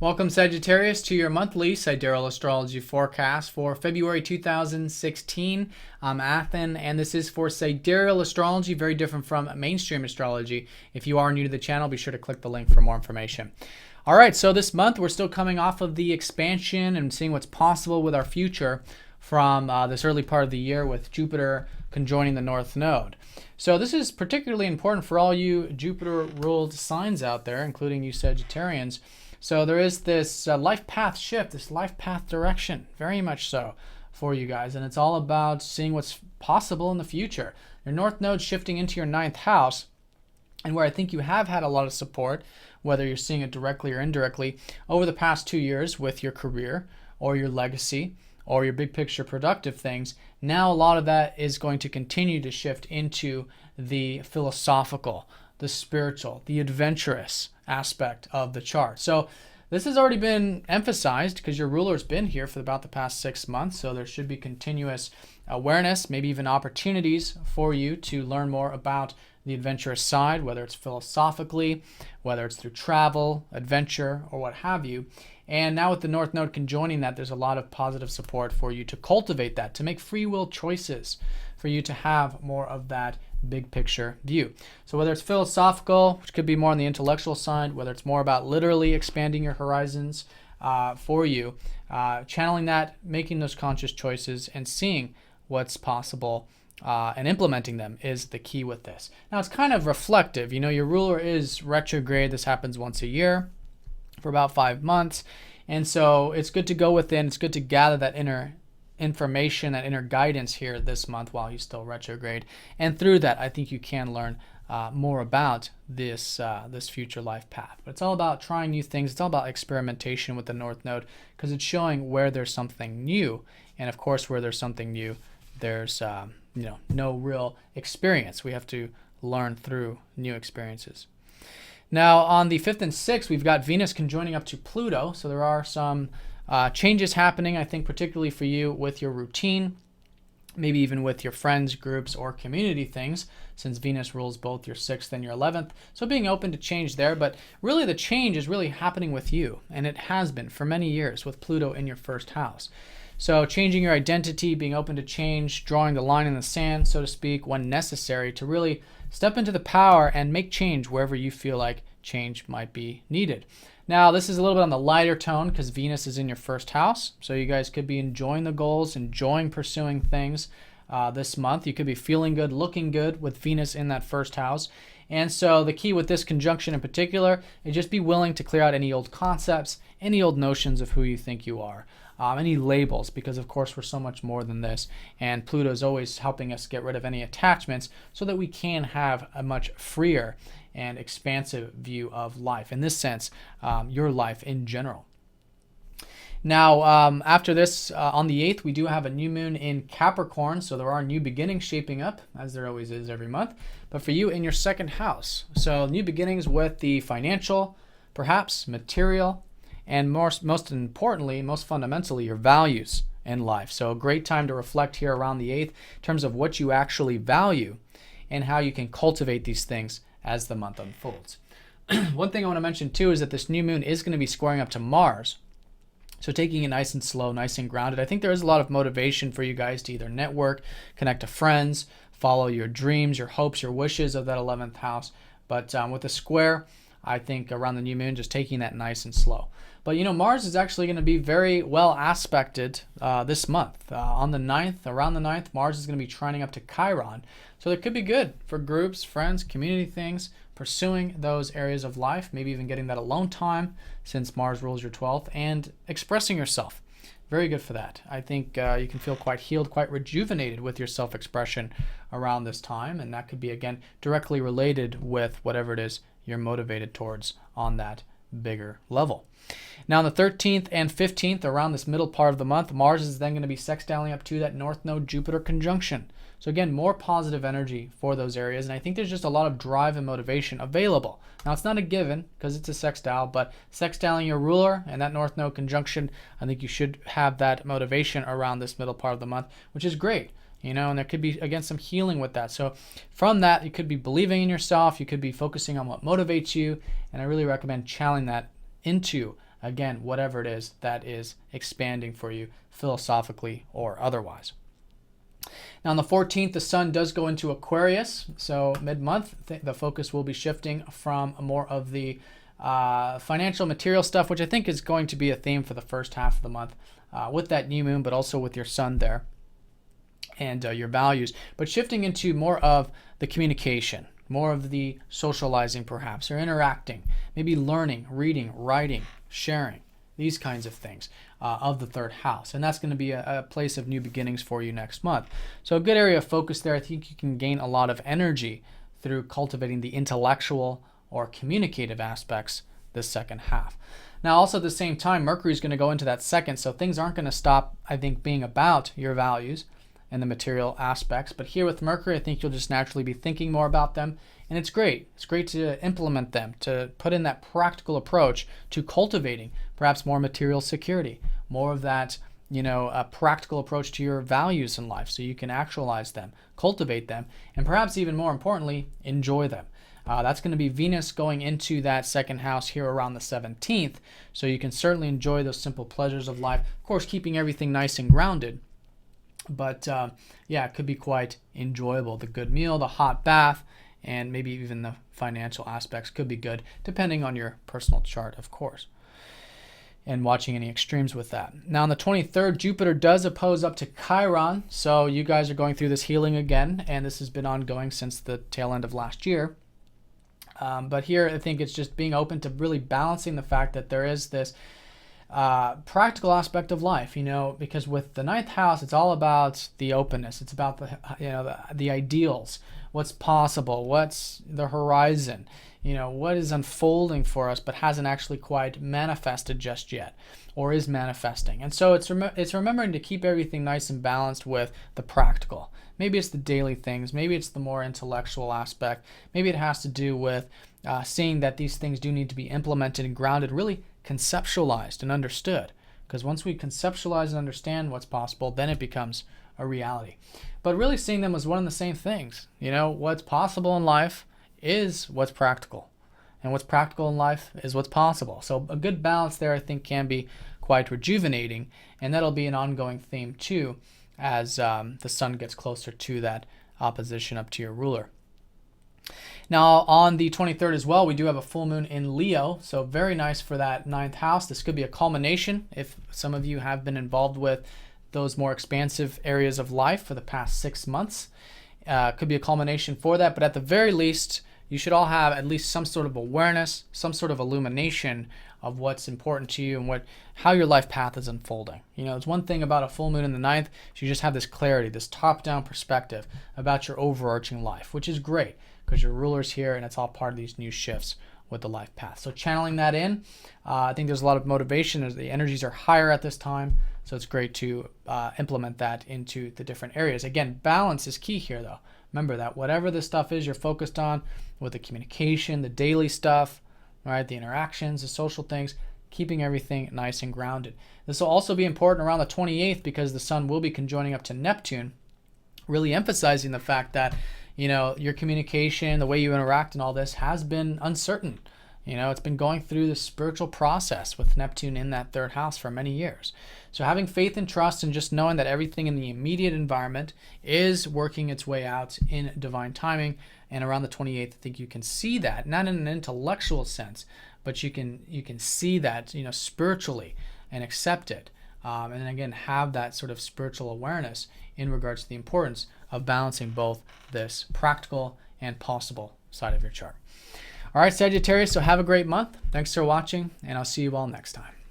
Welcome, Sagittarius, to your monthly Sidereal Astrology forecast for February 2016. I'm Athen, and this is for Sidereal Astrology, very different from mainstream astrology. If you are new to the channel, be sure to click the link for more information. All right, so this month we're still coming off of the expansion and seeing what's possible with our future from this early part of the year with Jupiter conjoining the North Node. So this is particularly important for all you Jupiter-ruled signs out there, including you Sagittarians. So there is this life path shift, this life path direction, very much so for you guys. And it's all about seeing what's possible in the future. Your North Node shifting into your 9th house, and where I think you have had a lot of support, whether you're seeing it directly or indirectly, over the past 2 years with your career or your legacy or your big picture productive things. Now a lot of that is going to continue to shift into the philosophical, the spiritual, the adventurous aspect of the chart. So this has already been emphasized because your ruler's been here for about the past 6 months. So there should be continuous awareness, maybe even opportunities for you to learn more about the adventurous side, whether it's philosophically, whether it's through travel, adventure, or what have you. And now with the North Node conjoining that, there's a lot of positive support for you to cultivate that, to make free will choices, for you to have more of that big picture view. So whether it's philosophical, which could be more on the intellectual side, whether it's more about literally expanding your horizons for you, channeling that, making those conscious choices, and seeing what's possible and implementing them is the key with this. Now it's kind of reflective. You know, your ruler is retrograde. This happens once a year for about 5 months. And so it's good to go within. It's good to gather that inner information, that inner guidance here this month while he's still retrograde. And through that, I think you can learn more about this future life path. But it's all about trying new things. It's all about experimentation with the North Node because it's showing where there's something new. And of course, where there's something new, there's no real experience. We have to learn through new experiences. Now on the 5th and 6th, we've got Venus conjoining up to Pluto. So there are some changes happening, I think, particularly for you with your routine, maybe even with your friends, groups, or community things, since Venus rules both your 6th and your 11th. So being open to change there, but really the change is really happening with you, and it has been for many years with Pluto in your 1st house. So changing your identity, being open to change, drawing the line in the sand, so to speak, when necessary to really step into the power and make change wherever you feel like change might be needed. Now, this is a little bit on the lighter tone because Venus is in your 1st house. So you guys could be enjoying the goals, enjoying pursuing things this month. You could be feeling good, looking good with Venus in that 1st house. And so the key with this conjunction in particular is just be willing to clear out any old concepts, any old notions of who you think you are. Any labels, because of course we're so much more than this, and Pluto is always helping us get rid of any attachments so that we can have a much freer and expansive view of life. In this sense, your life in general. Now, after this, on the 8th, we do have a new moon in Capricorn, so there are new beginnings shaping up, as there always is every month, but for you in your 2nd house. So new beginnings with the financial, perhaps material, and most importantly, most fundamentally, your values in life. So a great time to reflect here around the 8th in terms of what you actually value and how you can cultivate these things as the month unfolds. One thing I want to mention too is that this new moon is going to be squaring up to Mars. So taking it nice and slow, nice and grounded. I think there is a lot of motivation for you guys to either network, connect to friends, follow your dreams, your hopes, your wishes of that 11th house. But with the square, I think around the new moon, just taking that nice and slow. But you know, Mars is actually going to be very well aspected this month. On the 9th, around the 9th, Mars is going to be trining up to Chiron. So it could be good for groups, friends, community things, pursuing those areas of life, maybe even getting that alone time since Mars rules your 12th, and expressing yourself. Very good for that. I think you can feel quite healed, quite rejuvenated with your self-expression around this time, and that could be, again, directly related with whatever it is you're motivated towards on that bigger level. Now on the 13th and 15th, around this middle part of the month, Mars is then going to be sextiling up to that North Node Jupiter conjunction. So again, more positive energy for those areas, and I think there's just a lot of drive and motivation available. Now it's not a given because it's a sextile, but sextiling your ruler and that North Node conjunction, I think you should have that motivation around this middle part of the month, which is great. You know, and there could be, again, some healing with that. So from that, you could be believing in yourself. You could be focusing on what motivates you. And I really recommend channeling that into Again, whatever it is that is expanding for you philosophically or otherwise. Now on the 14th, the sun does go into Aquarius. So mid-month, the focus will be shifting from more of the financial material stuff, which I think is going to be a theme for the first half of the month with that new moon, but also with your sun there and your values. But shifting into more of the communication, more of the socializing perhaps, or interacting, maybe learning, reading, writing, sharing, these kinds of things of the third house. And that's going to be a place of new beginnings for you next month. So a good area of focus there. I think you can gain a lot of energy through cultivating the intellectual or communicative aspects this second half. Now also at the same time, Mercury is going to go into that second, so things aren't going to stop, I think, being about your values and the material aspects. But here with Mercury, I think you'll just naturally be thinking more about them. And it's great. It's great to implement them, to put in that practical approach to cultivating perhaps more material security, more of that, a practical approach to your values in life so you can actualize them, cultivate them, and perhaps even more importantly, enjoy them. That's going to be Venus going into that second house here around the 17th. So you can certainly enjoy those simple pleasures of life. Of course, keeping everything nice and grounded. But yeah, it could be quite enjoyable. The good meal, the hot bath, and maybe even the financial aspects could be good, depending on your personal chart, of course, and watching any extremes with that. Now on the 23rd, Jupiter does oppose up to Chiron, so you guys are going through this healing again, and this has been ongoing since the tail end of last year. But here I think it's just being open to really balancing the fact that there is this practical aspect of life, because with the ninth house, it's all about the openness. It's about the ideals, what's possible, what's the horizon, what is unfolding for us but hasn't actually quite manifested just yet, or is manifesting. And so it's remembering to keep everything nice and balanced with the practical. Maybe it's the daily things, maybe it's the more intellectual aspect, maybe it has to do with seeing that these things do need to be implemented and grounded, really conceptualized and understood. Because once we conceptualize and understand what's possible, then it becomes a reality. But really seeing them as one and the same things. What's possible in life is what's practical. And what's practical in life is what's possible. So a good balance there, I think, can be quite rejuvenating. And that'll be an ongoing theme too, as the sun gets closer to that opposition up to your ruler. Now on the 23rd as well, we do have a full moon in Leo, so very nice for that ninth house. This could be a culmination if some of you have been involved with those more expansive areas of life for the past 6 months. Could be a culmination for that, but at the very least, you should all have at least some sort of awareness, some sort of illumination of what's important to you and how your life path is unfolding. It's one thing about a full moon in the ninth, you just have this clarity, this top-down perspective about your overarching life, which is great because your ruler's here and it's all part of these new shifts with the life path. So channeling that in, I think there's a lot of motivation as the energies are higher at this time. So it's great to implement that into the different areas. Again, balance is key here though. Remember that whatever the stuff is you're focused on with the communication, the daily stuff, right, the interactions, the social things, keeping everything nice and grounded. This will also be important around the 28th because the sun will be conjoining up to Neptune, really emphasizing the fact that your communication, the way you interact and all this has been uncertain. It's been going through this spiritual process with Neptune in that third house for many years. So having faith and trust and just knowing that everything in the immediate environment is working its way out in divine timing. And around the 28th, I think you can see that, not in an intellectual sense, but you can see that, spiritually and accept it. And then again, have that sort of spiritual awareness in regards to the importance of balancing both this practical and possible side of your chart. All right, Sagittarius, so have a great month. Thanks for watching, and I'll see you all next time.